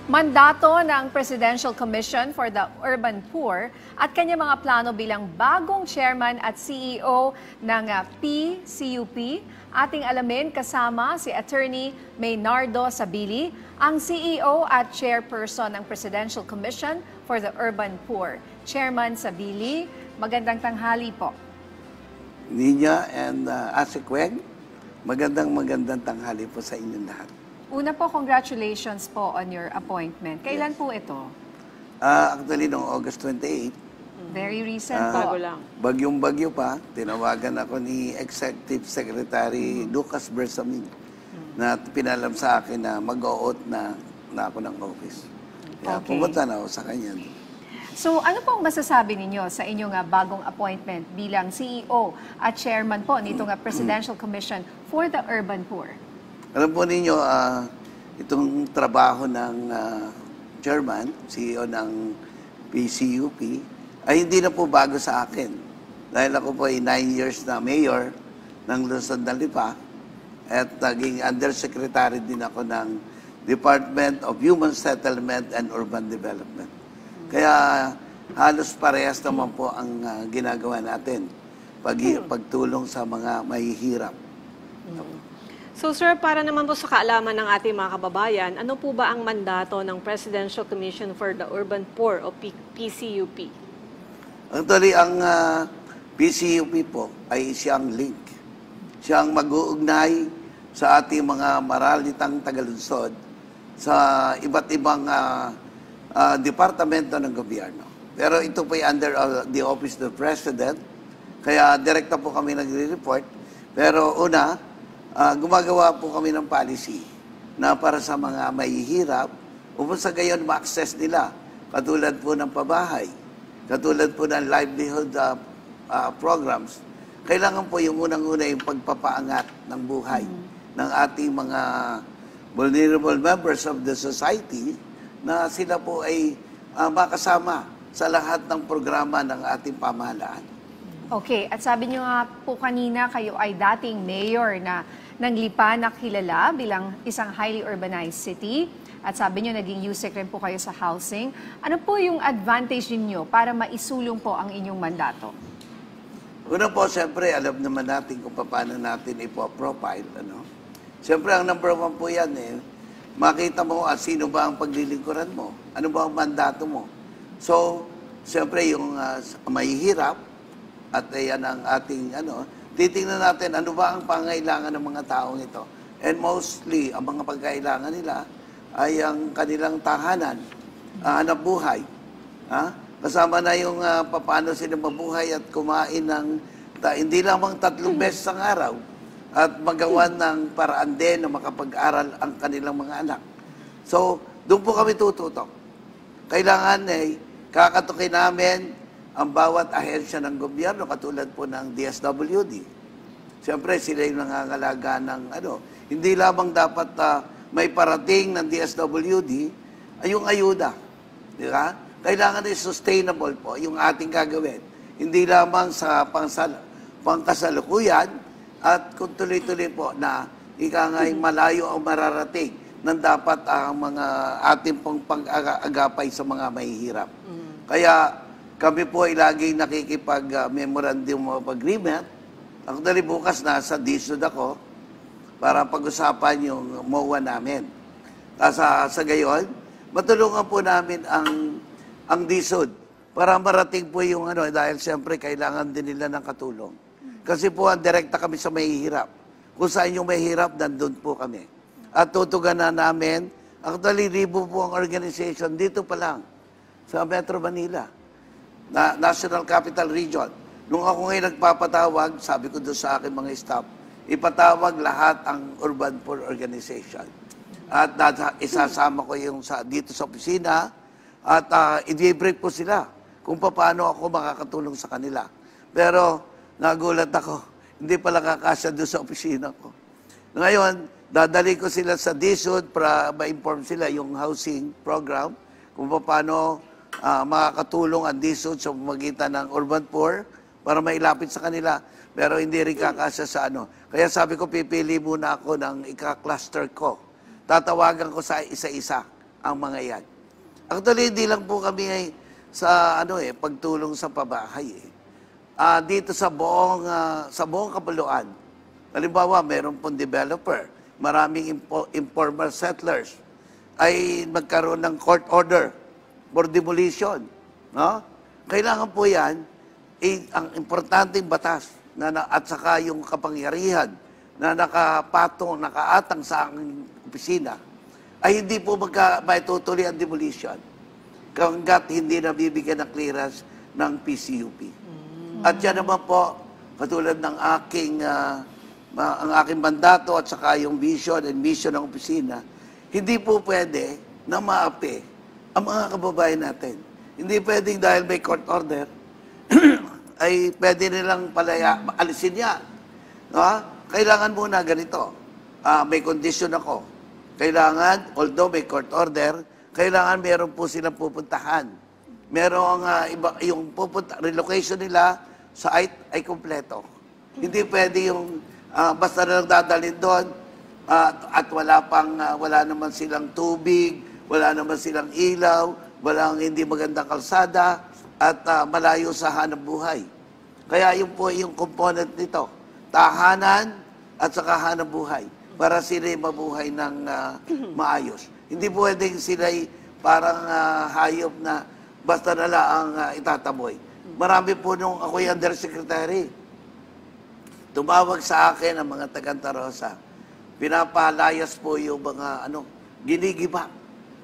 Mandato ng Presidential Commission for the Urban Poor at kanyang mga plano bilang bagong chairman at CEO ng PCUP. Ating alamin kasama si Attorney Maynardo Sabili, ang CEO at chairperson ng Presidential Commission for the Urban Poor. Chairman Sabili, magandang tanghali po. Nina and Asikweng, magandang tanghali po sa inyong lahat. Una po, congratulations po on your appointment. Kailan po ito? Actually, noong August 28. Very recent po. Bago lang. Bagyong-bagyo pa, tinawagan ako ni Executive Secretary Lucas Bersamin na pinalam sa akin na mag-o-out na ako ng office. Kaya pumunta na ako sa kanya. So ano pong masasabi ninyo sa inyong bagong appointment bilang CEO at chairman po nitong Presidential Commission for the Urban Poor? Alam po ninyo, itong trabaho ng chairman, CEO ng PCUP, ay hindi na po bago sa akin. Dahil ako po ay 9 years na mayor ng Luzon ng Lipa at naging undersecretary din ako ng Department of Human Settlement and Urban Development. Kaya halos parehas naman po ang ginagawa natin, pagtulong sa mga mahihirap. So sir, para naman po sa kaalaman ng ating mga kababayan, ano po ba ang mandato ng Presidential Commission for the Urban Poor o PCUP? Actually, ang PCUP po ay siyang link. Siyang mag-uugnay sa ating mga maralitang tagalunsod sa iba't ibang departamento ng gobyerno. Pero ito po ay under the Office of the President, kaya direkta po kami nagre-report. Pero una, gumagawa po kami ng policy na para sa mga mahihirap, upang sa gayon ma-access nila, katulad po ng pabahay, katulad po ng livelihood programs. Kailangan po yung unang-una yung pagpapaangat ng buhay ng ating mga vulnerable members of the society na sila po ay makasama sa lahat ng programa ng ating pamahalaan. Okay, at sabi niyo nga po kanina kayo ay dating mayor ng Lipa na kilala bilang isang highly urbanized city. At sabi niyo naging USEC rin po kayo sa housing. Ano po yung advantage niyo para maisulong po ang inyong mandato? Una po, siyempre, alam naman natin kung paano natin ipo-profile. Siyempre, ang number one po yan, makita mo sino ba ang paglilingkuran mo. Ano ba ang mandato mo. So, siyempre, yung mahihirap, at yan ang ating, titingnan natin ano ba ang pangailangan ng mga taong ito. And mostly, ang mga pagkailangan nila ay ang kanilang tahanan, hanap buhay. Kasama na yung paano sila mabuhay at kumain ng, hindi lamang 3 beses ang araw, at magawan ng paraan din na makapag-aral ang kanilang mga anak. So, doon po kami tututok. Kailangan kakatukin namin ang bawat ahensya ng gobyerno, katulad po ng DSWD. Siyempre, sila yung nangangalaga ng hindi lamang dapat may parating ng DSWD ay yung ayuda. Di ba? Kailangan ay sustainable po yung ating gagawin. Hindi lamang sa pangkasalukuyan at kung tuloy-tuloy po na ikangay malayo ang mararating ng dapat ang mga ating pong pag-agapay sa mga mahihirap. Kaya kami po ay laging nakikipag-memorandum of agreement. Actually, bukas nasa DSUD ako para pag-usapan yung MOA namin. Sa gayon, matulungan po namin ang DSUD para marating po yung dahil siyempre kailangan din nila ng katulong. Kasi po, direkta kami sa mahihirap. Kung saan yung mahihirap, nandun po kami. At tutuganan namin, actually, 1,000 po ang organization dito pa lang sa Metro Manila, na National Capital Region. Nung ako ngayon nagpapatawag, sabi ko doon sa akin mga staff, ipatawag lahat ang Urban Poor Organization. At isasama ko yung dito sa opisina at i-brief po sila kung paano ako makakatulong sa kanila. Pero nagulat ako, hindi pala kakasya doon sa opisina ko. Ngayon, dadali ko sila sa DSUD para ma-inform sila yung housing program, kung paano makakatulong ang DSUD sa pamagitan ng Urban Poor para mailapit sa kanila. Pero hindi rin kakasya sa Kaya sabi ko, pipili muna ako ng ika-cluster ko. Tatawagan ko sa isa-isa ang mga yan. Actually, hindi lang po kami ay sa pagtulong sa pabahay. Dito sa buong kapuluan. Halimbawa, meron pong developer, maraming informal settlers ay magkaroon ng court order for demolition. No? Kailangan po yan, ang importanteng batas at saka yung kapangyarihan na nakapatong, nakaatang sa aking opisina, ay hindi po maitutuloy ang demolition hanggat hindi nabibigyan ng clearance ng PCUP. At yan naman po, katulad ng ang aking mandato at saka yung vision and mission ng opisina, hindi po pwede na maapi ang mga kababayan natin. Hindi pwedeng dahil may court order, ay pwede nilang alisin yan. No? Kailangan muna ganito. May condition ako. Kailangan, although may court order, kailangan meron po silang pupuntahan. Merong yung relocation nila sa site ay kompleto. Hindi pwede yung basta na lang dadalhin doon at wala naman silang tubig, wala naman silang ilaw, walang hindi magandang kalsada at malayo sa hanap buhay. Kaya yun po yung component nito. Tahanan at saka hanap buhay para sila mabuhay ng maayos. Hindi pwedeng sila parang hayop na basta na lang itataboy. Marami po nung ako'y undersecretary, tumawag sa akin ang mga taga-Santa Rosa. Pinapalayas po yung mga ginigiba.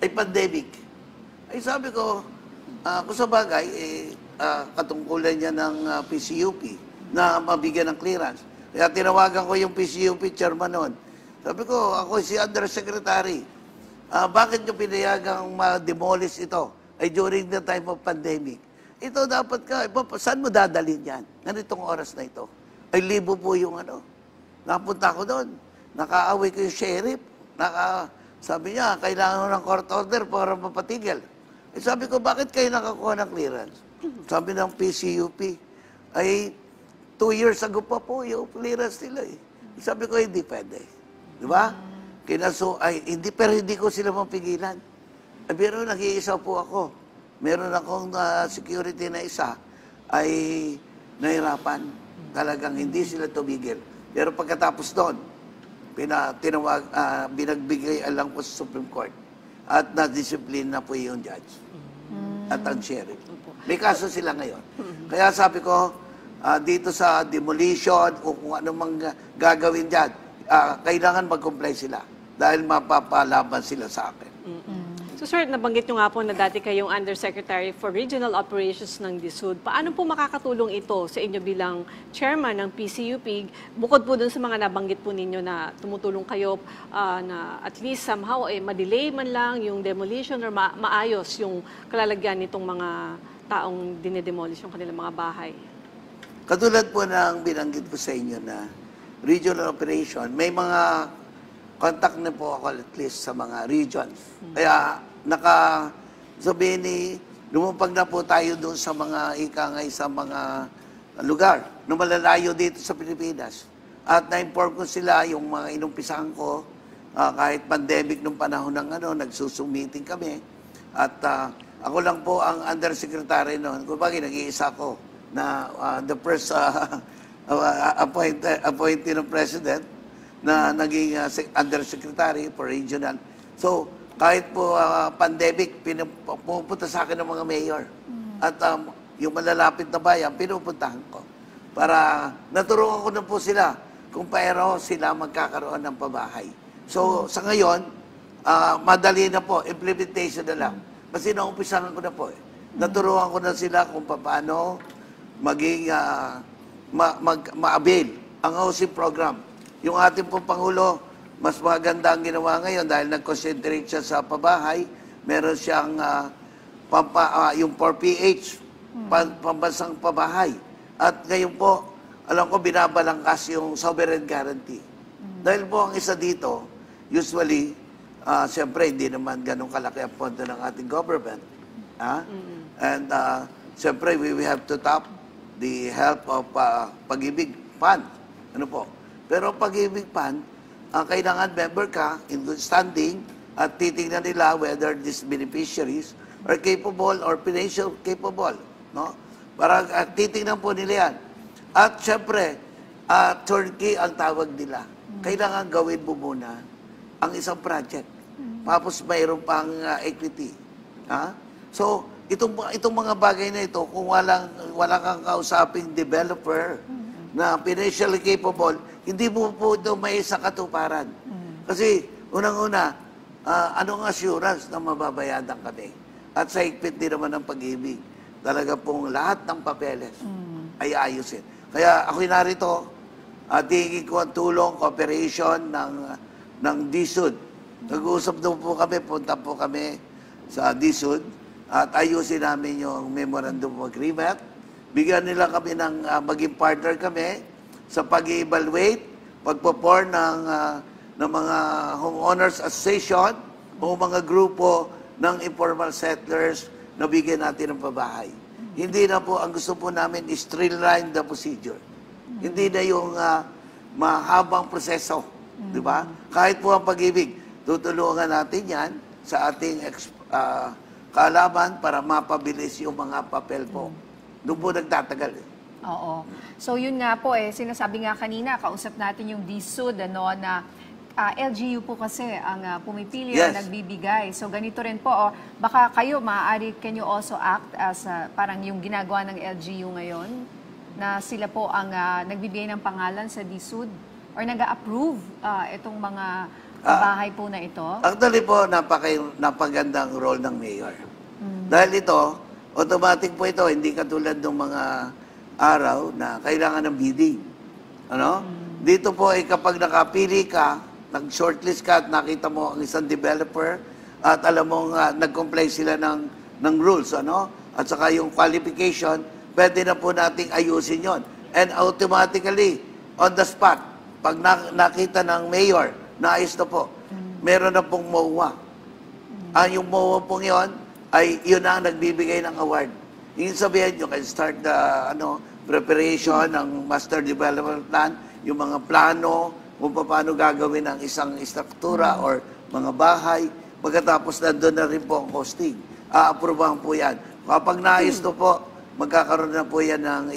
Ay pandemic. Ay sabi ko, kung sa bagay, katungkulan niya ng PCUP na mabigyan ng clearance. Kaya tinawagan ko yung PCUP chairman noon. Sabi ko, ako si undersecretary. Bakit nyo pinayagang ma-demolish ito? Ay during the time of pandemic. Ito dapat saan mo dadalhin yan? Ganitong oras na ito. Ay libo po yung Napunta ko doon. Nakaaway ko yung sheriff. Sabi niya, kailangan ng court order para mapatigil. Eh, sabi ko, bakit kayo nakakuha ng clearance? Sabi ng PCUP, ay 2 years ago pa po yung clearance nila eh. Sabi ko, hindi pwede. Di ba? Pero hindi ko sila mapigilan. Pero nag-iisa po ako. Meron akong security na isa ay nahirapan. Talagang hindi sila tumigil. Pero pagkatapos doon, binagbigay alam ko sa Supreme Court at na-discipline na po yung judge at ang sheriff. May kaso sila ngayon. Kaya sabi ko, dito sa demolition o kung ano mang gagawin dyan, kailangan mag-comply sila dahil mapapalaban sila sa akin. So sir, nabanggit nyo nga po na dati kayong Undersecretary for Regional Operations ng DSUD. Paano po makakatulong ito sa inyo bilang chairman ng PCUP? Bukod po dun sa mga nabanggit po ninyo na tumutulong kayo na at least somehow ma-delay man lang yung demolition or maayos yung kalalagyan nitong mga taong dinedemolish yung kanilang mga bahay. Katulad po ng binanggit ko sa inyo na regional operation, may mga contact na po ako at least sa mga regions. Kaya lumupag na po tayo doon sa mga ikangay sa mga lugar na malalayo dito sa Pilipinas. At na-inform ko sila yung mga inumpisahan ko kahit pandemic nung panahon ng nagsusum-meeting kami. At ako lang po ang undersecretary noon. Kung bagay, nag-iisa ko na the first appointee ng president na naging undersecretary for regional. So, kahit po pandemic, pupunta sa akin ng mga mayor. At yung malalapit na bayan, pinupuntahan ko. Para naturuan ko na po sila kung paano sila magkakaroon ng pabahay. So, sa ngayon, madali na po, implementation na lang. Kasi naumpisahan ko na po. Naturuan ko na sila kung paano maging ma-avail ang housing program. Yung ating pong Pangulo, mas maganda ang ginawa ngayon dahil nag-concentrate siya sa pabahay. Meron siyang yung 4PH, pambansang pabahay. At ngayon po, alam ko binabalangkas yung sovereign guarantee. Dahil po ang isa dito, usually, siyempre hindi naman ganun kalaki ang pondo ng ating government. And siyempre, we have to tap the help of Pag-ibig Fund. Ano po? Pero Pag-ibig Fund, kailangan member ka in good standing at titingnan nila whether these beneficiaries are capable or financial capable, no? Para titingnan po nila yan. At syempre, turnkey ang tawag nila. Kailangan gawin mo muna ang isang project. Tapos mayroon pang equity. Ha? So, itong mga bagay na ito, kung wala kang kausaping developer na financially capable, hindi mo po ito may sa katuparan. Kasi, unang-una, anong assurance na mababayadan kami? At sa higpit din naman ng pag-ibig, talaga pong lahat ng papeles ay ayusin. Kaya ako'y narito, tingin ko ang tulong, cooperation ng DSUD. Nag-uusap daw po kami, punta po kami sa DSUD at ayusin namin yung memorandum of agreement. Bigyan nila kami ng maging partner kami sa pag-evaluate, pagpapor ng mga homeowners association o mga grupo ng informal settlers na bigyan natin ng pabahay. Hindi na po, ang gusto po namin is streamline the procedure. Hindi na yung mahabang proseso. Di ba? Kahit po ang pag-ibig, tutulungan natin yan sa ating kaalaman para mapabilis yung mga papel po. Doon po nagtatagal. Oo. So yun nga po sinasabi nga kanina, kausap natin yung DSUD na LGU po kasi ang pumipili Yes. at nagbibigay. So ganito rin po, baka kayo maaari, can you also act as parang yung ginagawa ng LGU ngayon na sila po ang nagbibigay ng pangalan sa DSUD or nag-approve itong mga bahay po na ito? Actually po, napagandang role ng mayor. Dahil ito, automatic po ito, hindi katulad ng mga araw na kailangan ng bidding. Ano? Dito po ay kapag nakapili ka, nag-shortlist ka at nakita mo ang isang developer at alam mo nag-comply sila ng rules, ano? At saka yung qualification, pwede na po nating ayusin yon. And automatically, on the spot, pag nakita ng mayor, naayos na po, meron na pong MOA. Yung MOA pong yon ay yun na ang nagbibigay ng award. Yung sabihin, you can start the preparation ng master development plan, yung mga plano, kung paano gagawin ang isang struktura or mga bahay. Pagkatapos nandun na rin po ang costing. Aaprubahan po yan. Kapag naayos to po, magkakaroon na po yan ng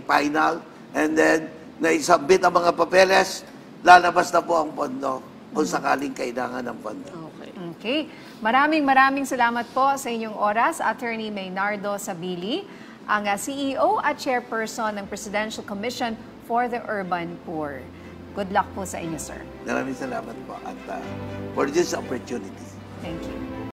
final. And then, naisubmit ang mga papeles, lalabas na po ang pondo kung sakaling kailangan ng pondo. Okay. Maraming salamat po sa inyong oras, Attorney Maynardo Sabili, ang CEO at Chairperson ng Presidential Commission for the Urban Poor. Good luck po sa inyo, sir. Maraming salamat po at for this opportunity. Thank you.